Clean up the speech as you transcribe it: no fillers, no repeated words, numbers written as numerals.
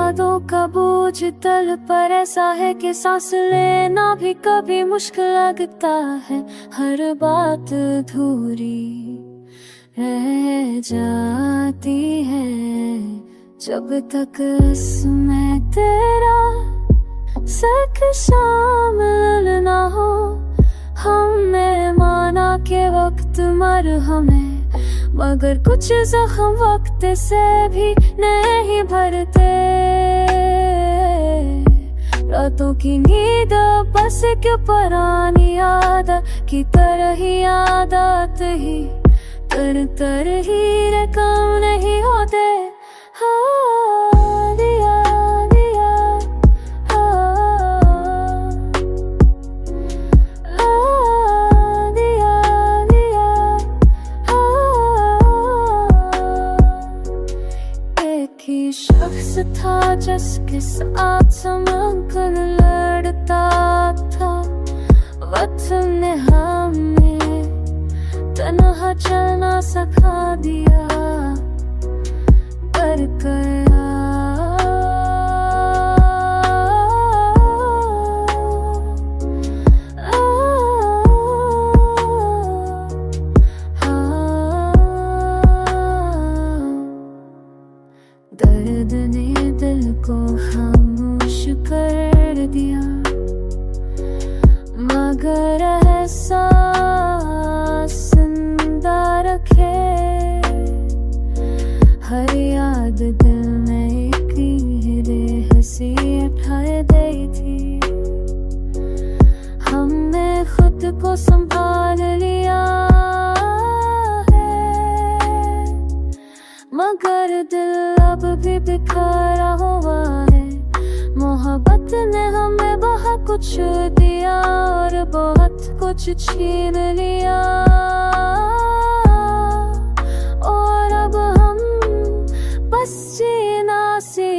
यादों का बोझ तल पर ऐसा है कि सांस लेना भी कभी मुश्किल लगता है। हर बात अधूरी रह जाती है जब तक इसमें तेरा सच शामिल ना हो। हमने माना के वक्त मरहम है, मगर कुछ जख्म वक्त से भी नहीं भरते। रातों की नींद बस क्यों पुरानी आदत की तरह ही आदत ही तर तर ही रकम नहीं होते। हाँ दिया दिया दिया दिया एक ही शख्स था जिसके साथ समंकन लड़ता था। वतन ने हमें तन्हा चलना सिखा दिया। कर गया दर्द ने दिल को खामोश कर दिया, मगर एहसास जिंदा रखे। हर याद दिल में एक हंसी उठाए दी थी। हमने खुद को संभाल लिया है, मगर दिल अब भी बिखरा हुआ है। मोहब्बत ने हमें बहुत कुछ दिया और बहुत कुछ छीन लिया, और अब हम बस जीना सीख